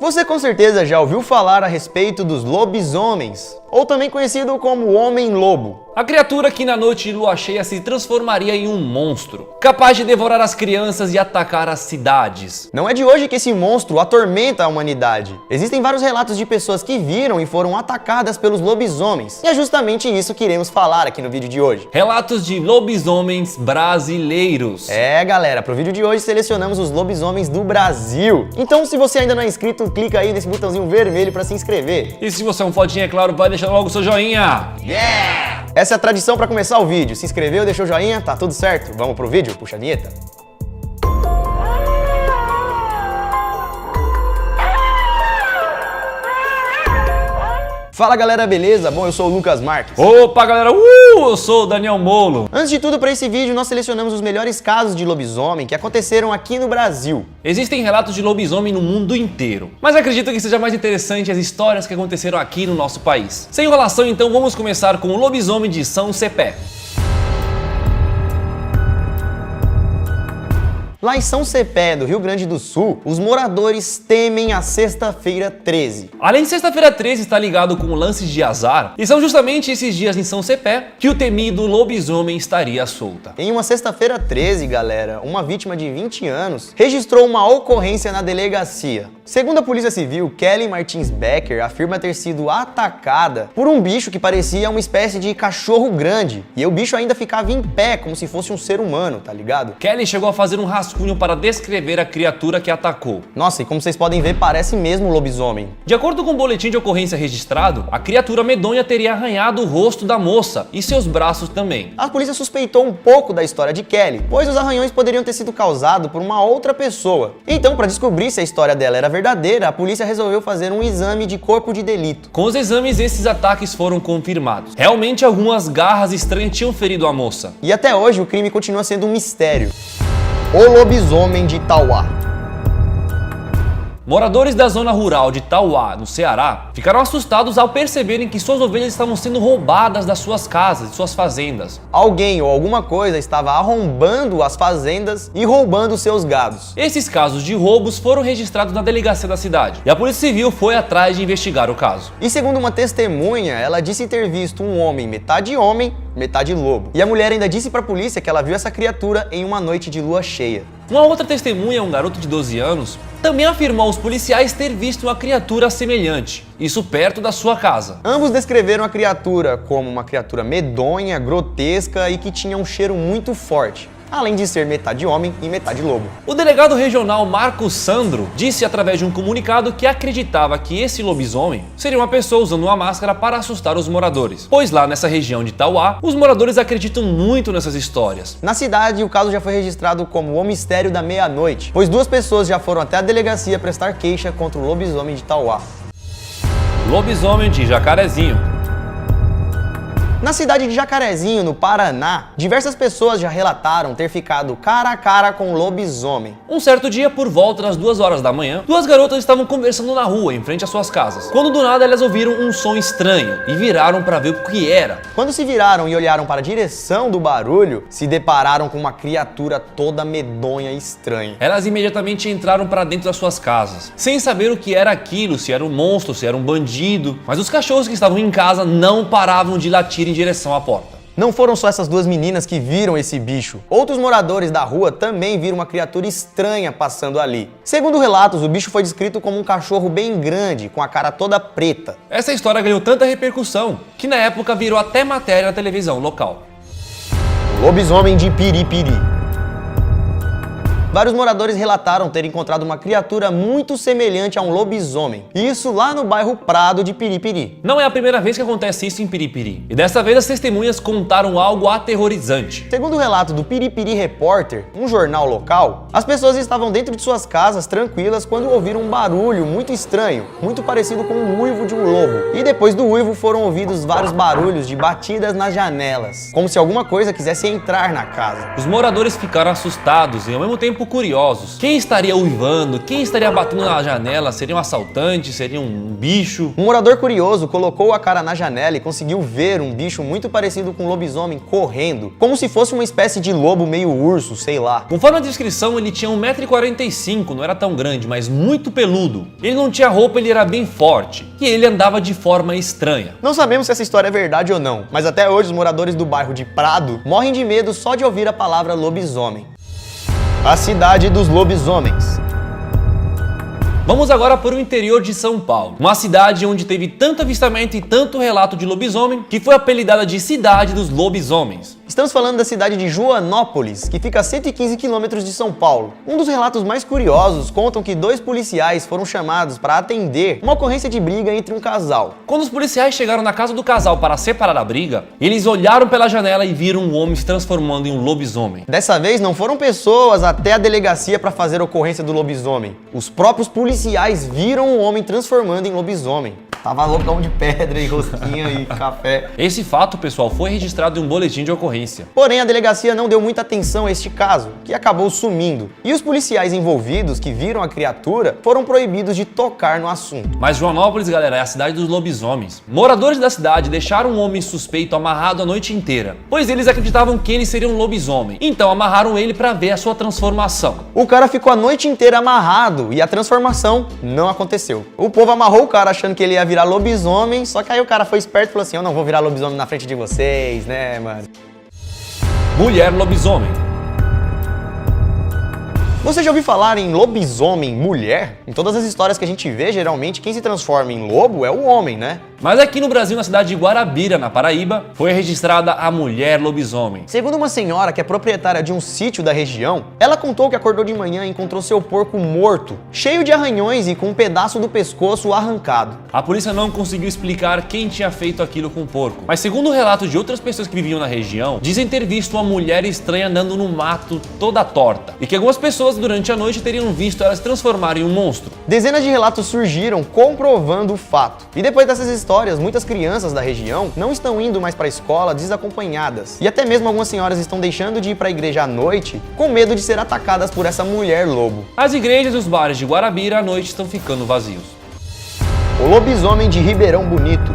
Você com certeza já ouviu falar a respeito dos lobisomens, ou também conhecido como homem-lobo. A criatura que na noite de lua cheia se transformaria em um monstro, capaz de devorar as crianças e atacar as cidades. Não é de hoje que esse monstro atormenta a humanidade. Existem vários relatos de pessoas que viram e foram atacadas pelos lobisomens, e é justamente isso que iremos falar aqui no vídeo de hoje. Relatos de lobisomens brasileiros. É galera, pro vídeo de hoje selecionamos os lobisomens do Brasil. Então se você ainda não é inscrito, clica aí nesse botãozinho vermelho para se inscrever. E se você é um fodinha, é claro, vai deixar logo o seu joinha. Yeah! Essa é a tradição para começar o vídeo. Se inscreveu, deixou o joinha, tá tudo certo? Vamos pro vídeo? Puxa a vinheta. Fala galera, beleza? Bom, eu sou o Lucas Marques. Opa galera, eu sou o Daniel Molo. Antes de tudo, para esse vídeo nós selecionamos os melhores casos de lobisomem que aconteceram aqui no Brasil. Existem relatos de lobisomem no mundo inteiro, mas acredito que seja mais interessante as histórias que aconteceram aqui no nosso país. Sem enrolação, então vamos começar com o lobisomem de São Cepé. Lá em São Cepé, do Rio Grande do Sul, os moradores temem a Sexta-feira 13. Além de Sexta-feira 13 estar ligado com lances de azar, e são justamente esses dias em São Cepé que o temido lobisomem estaria solta. Em uma Sexta-feira 13, galera, uma vítima de 20 anos registrou uma ocorrência na delegacia. Segundo a Polícia Civil, Kelly Martins Becker afirma ter sido atacada por um bicho que parecia uma espécie de cachorro grande, e o bicho ainda ficava em pé, como se fosse um ser humano, tá ligado? Kelly chegou a fazer um rascunho para descrever a criatura que atacou. Nossa, e como vocês podem ver, parece mesmo um lobisomem. De acordo com o boletim de ocorrência registrado, a criatura medonha teria arranhado o rosto da moça e seus braços também. A polícia suspeitou um pouco da história de Kelly, pois os arranhões poderiam ter sido causados por uma outra pessoa. Então, para descobrir se a história dela era verdadeira, a polícia resolveu fazer um exame de corpo de delito. Com os exames, esses ataques foram confirmados. Realmente, algumas garras estranhas tinham ferido a moça. E até hoje, o crime continua sendo um mistério. O lobisomem de Tauá. Moradores da zona rural de Tauá, no Ceará, ficaram assustados ao perceberem que suas ovelhas estavam sendo roubadas das suas casas, de suas fazendas. Alguém ou alguma coisa estava arrombando as fazendas e roubando seus gados. Esses casos de roubos foram registrados na delegacia da cidade, e a Polícia Civil foi atrás de investigar o caso. E segundo uma testemunha, ela disse ter visto um homem, metade lobo. E a mulher ainda disse para a polícia que ela viu essa criatura em uma noite de lua cheia. Uma outra testemunha, um garoto de 12 anos, também afirmou aos policiais ter visto uma criatura semelhante, isso perto da sua casa. Ambos descreveram a criatura como uma criatura medonha, grotesca e que tinha um cheiro muito forte, além de ser metade homem e metade lobo. O delegado regional Marcos Sandro disse através de um comunicado que acreditava que esse lobisomem seria uma pessoa usando uma máscara para assustar os moradores, pois lá nessa região de Tauá, os moradores acreditam muito nessas histórias. Na cidade, o caso já foi registrado como o mistério da meia-noite, pois 2 pessoas já foram até a delegacia prestar queixa contra o lobisomem de Tauá. Lobisomem de Jacarezinho. Na cidade de Jacarezinho, no Paraná, diversas pessoas já relataram ter ficado cara a cara com o lobisomem. Um certo dia, por volta das 2 horas da manhã, 2 garotas estavam conversando na rua, em frente às suas casas, quando do nada elas ouviram um som estranho e viraram para ver o que era. Quando se viraram e olharam para a direção do barulho, se depararam com uma criatura toda medonha e estranha. Elas imediatamente entraram para dentro das suas casas, sem saber o que era aquilo, se era um monstro, se era um bandido, mas os cachorros que estavam em casa não paravam de latir em direção à porta. Não foram só essas 2 meninas que viram esse bicho. Outros moradores da rua também viram uma criatura estranha passando ali. Segundo relatos, o bicho foi descrito como um cachorro bem grande, com a cara toda preta. Essa história ganhou tanta repercussão que na época virou até matéria na televisão local. O lobisomem de Piripiri. Vários moradores relataram ter encontrado uma criatura muito semelhante a um lobisomem. Isso lá no bairro Prado de Piripiri. Não é a primeira vez que acontece isso em Piripiri. E dessa vez as testemunhas contaram algo aterrorizante. Segundo o relato do Piripiri Repórter, um jornal local, as pessoas estavam dentro de suas casas tranquilas quando ouviram um barulho muito estranho, muito parecido com o uivo de um lobo. E depois do uivo foram ouvidos vários barulhos de batidas nas janelas, como se alguma coisa quisesse entrar na casa. Os moradores ficaram assustados e ao mesmo tempo tempo curiosos. Quem estaria uivando? Quem estaria batendo na janela? Seria um assaltante? Seria um bicho? Um morador curioso colocou a cara na janela e conseguiu ver um bicho muito parecido com um lobisomem correndo, como se fosse uma espécie de lobo meio urso, sei lá. Conforme a descrição, ele tinha 1,45 m, não era tão grande, mas muito peludo. Ele não tinha roupa, ele era bem forte. E ele andava de forma estranha. Não sabemos se essa história é verdade ou não, mas até hoje os moradores do bairro de Prado morrem de medo só de ouvir a palavra lobisomem. A cidade dos lobisomens. Vamos agora para o interior de São Paulo, uma cidade onde teve tanto avistamento e tanto relato de lobisomem que foi apelidada de Cidade dos Lobisomens. Estamos falando da cidade de Joanópolis, que fica a 115 quilômetros de São Paulo. Um dos relatos mais curiosos contam que 2 policiais foram chamados para atender uma ocorrência de briga entre um casal. Quando os policiais chegaram na casa do casal para separar a briga, eles olharam pela janela e viram um homem se transformando em um lobisomem. Dessa vez não foram pessoas até a delegacia para fazer a ocorrência do lobisomem. Os próprios policiais viram o homem transformando em lobisomem. Tava loucão de pedra e rosquinha e café. Esse fato, pessoal, foi registrado em um boletim de ocorrência. Porém, a delegacia não deu muita atenção a este caso, que acabou sumindo. E os policiais envolvidos que viram a criatura foram proibidos de tocar no assunto. Mas Joanópolis, galera, é a cidade dos lobisomens. Moradores da cidade deixaram um homem suspeito amarrado a noite inteira, pois eles acreditavam que ele seria um lobisomem. Então amarraram ele para ver a sua transformação. O cara ficou a noite inteira amarrado e a transformação não aconteceu. O povo amarrou o cara achando que ele ia virar lobisomem, só que aí o cara foi esperto e falou assim: eu não vou virar lobisomem na frente de vocês, né, mano? Mulher lobisomem. Você já ouviu falar em lobisomem mulher? Em todas as histórias que a gente vê, geralmente quem se transforma em lobo é o homem, né? Mas aqui no Brasil, na cidade de Guarabira, na Paraíba, foi registrada a mulher lobisomem. Segundo uma senhora que é proprietária de um sítio da região, ela contou que acordou de manhã e encontrou seu porco morto, cheio de arranhões e com um pedaço do pescoço arrancado. A polícia não conseguiu explicar quem tinha feito aquilo com o porco, mas segundo o relato de outras pessoas que viviam na região, dizem ter visto uma mulher estranha andando no mato toda torta, e que algumas pessoas durante a noite teriam visto ela se transformar em um monstro. Dezenas de relatos surgiram comprovando o fato. E depois dessas histórias, muitas crianças da região não estão indo mais para a escola desacompanhadas. E até mesmo algumas senhoras estão deixando de ir para a igreja à noite com medo de ser atacadas por essa mulher lobo. As igrejas e os bares de Guarabira à noite estão ficando vazios. O lobisomem de Ribeirão Bonito.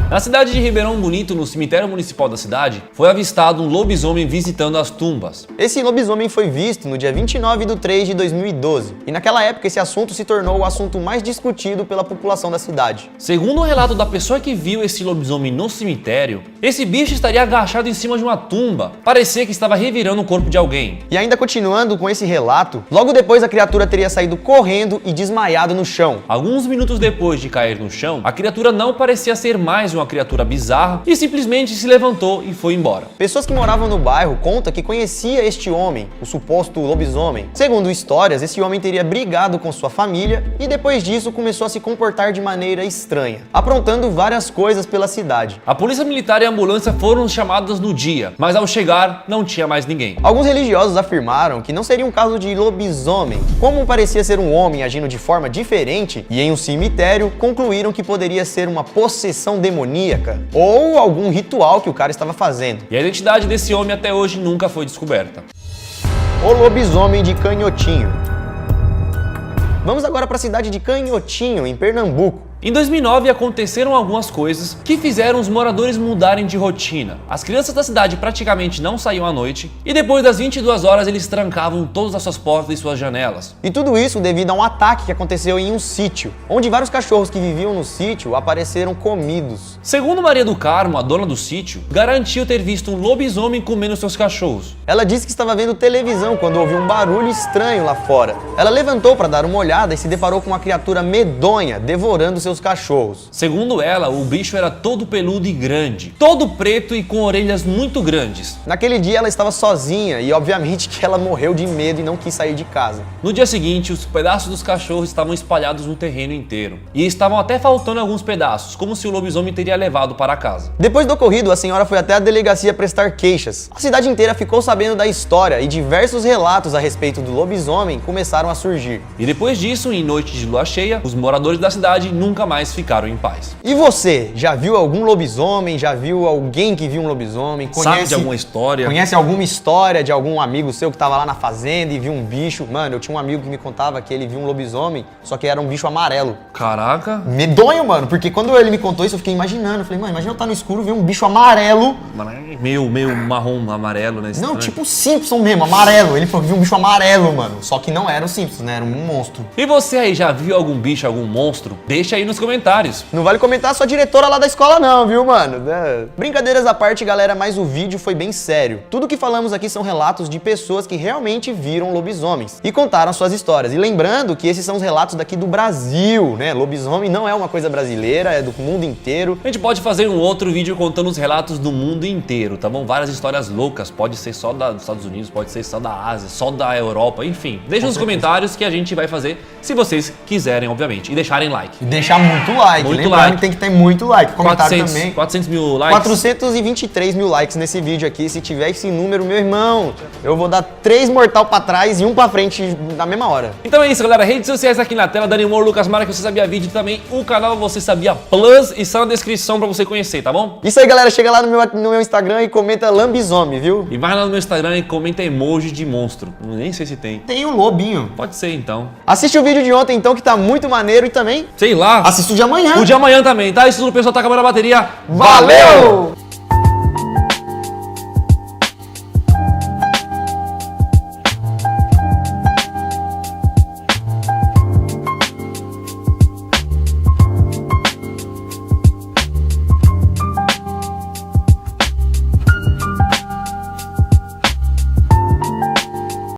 Na cidade de Ribeirão Bonito, no cemitério municipal da cidade, foi avistado um lobisomem visitando as tumbas. Esse lobisomem foi visto no dia 29/3/2012, e naquela época esse assunto se tornou o assunto mais discutido pela população da cidade. Segundo o relato da pessoa que viu esse lobisomem no cemitério, esse bicho estaria agachado em cima de uma tumba. Parecia que estava revirando o corpo de alguém. E ainda continuando com esse relato, logo depois a criatura teria saído correndo e desmaiado no chão. Alguns minutos depois de cair no chão, a criatura não parecia ser mais uma criatura bizarra e simplesmente se levantou e foi embora. Pessoas que moravam no bairro contam que conhecia este homem, o suposto lobisomem. Segundo histórias, esse homem teria brigado com sua família e depois disso começou a se comportar de maneira estranha, aprontando várias coisas pela cidade. A polícia militar e a ambulância foram chamadas no dia, mas ao chegar não tinha mais ninguém. Alguns religiosos afirmaram que não seria um caso de lobisomem, como parecia ser um homem agindo de forma diferente, e em um cemitério concluíram que poderia ser uma possessão demoníaca ou algum ritual que o cara estava fazendo. E a identidade desse homem até hoje nunca foi descoberta. O lobisomem de Canhotinho. Vamos agora para a cidade de Canhotinho, em Pernambuco. Em 2009 aconteceram algumas coisas que fizeram os moradores mudarem de rotina. As crianças da cidade praticamente não saíam à noite e depois das 22 horas eles trancavam todas as suas portas e suas janelas. E tudo isso devido a um ataque que aconteceu em um sítio, onde vários cachorros que viviam no sítio apareceram comidos. Segundo Maria do Carmo, a dona do sítio, garantiu ter visto um lobisomem comendo seus cachorros. Ela disse que estava vendo televisão quando ouviu um barulho estranho lá fora. Ela levantou para dar uma olhada e se deparou com uma criatura medonha devorando seus cachorros. Segundo ela, o bicho era todo peludo e grande, todo preto e com orelhas muito grandes. Naquele dia ela estava sozinha e obviamente que ela morreu de medo e não quis sair de casa. No dia seguinte, os pedaços dos cachorros estavam espalhados no terreno inteiro e estavam até faltando alguns pedaços, como se o lobisomem teria levado para casa. Depois do ocorrido, a senhora foi até a delegacia prestar queixas. A cidade inteira ficou sabendo da história e diversos relatos a respeito do lobisomem começaram a surgir. E depois disso, em noite de lua cheia, os moradores da cidade nunca nunca mais ficaram em paz. E você, já viu algum lobisomem? Já viu alguém que viu um lobisomem? Sabe de alguma história? Conhece alguma história de algum amigo seu que tava lá na fazenda e viu um bicho? Mano, eu tinha um amigo que me contava que ele viu um lobisomem, só que era um bicho amarelo. Caraca. Medonho, mano, porque quando ele me contou isso, eu fiquei imaginando. Eu falei, mano, imagina eu estar no escuro e ver um bicho amarelo. Meio marrom, amarelo, né? Não, tipo o Simpson mesmo, amarelo. Ele falou que viu um bicho amarelo, mano. Só que não era o Simpson, né? Era um monstro. E você aí, já viu algum bicho, algum monstro? Deixa aí nos comentários. Não vale comentar a sua diretora lá da escola não, viu, mano? Brincadeiras à parte, galera, mas o vídeo foi bem sério. Tudo que falamos aqui são relatos de pessoas que realmente viram lobisomens e contaram suas histórias. E lembrando que esses são os relatos daqui do Brasil, né? Lobisomem não é uma coisa brasileira, é do mundo inteiro. A gente pode fazer um outro vídeo contando os relatos do mundo inteiro, tá bom? Várias histórias loucas, pode ser só dos Estados Unidos, pode ser só da Ásia, só da Europa, enfim. Deixa nos comentários que a gente vai fazer, se vocês quiserem, obviamente. E deixarem like. E deixar muito like, muito lembrando like. que tem que ter muito like. Comentário 400, também. 400 mil likes. 423 mil likes nesse vídeo aqui. Se tiver esse número, meu irmão, eu vou dar 3 mortal pra trás e 1 pra frente na mesma hora. Então é isso, galera. Redes sociais aqui na tela, Dani Moore, Lucas Mara, que você sabia vídeo também. O canal Você Sabia Plus está na descrição pra você conhecer, tá bom? Isso aí, galera. Chega lá no meu Instagram e comenta lambisome, viu? E vai lá no meu Instagram e comenta emoji de monstro. Nem sei se tem. Tem um lobinho. Pode ser, então. Assiste o vídeo de ontem, então, que tá muito maneiro e também Sei lá. assista o de amanhã. O de amanhã também, tá? Isso tudo, pessoal, tá acabando a bateria. Valeu!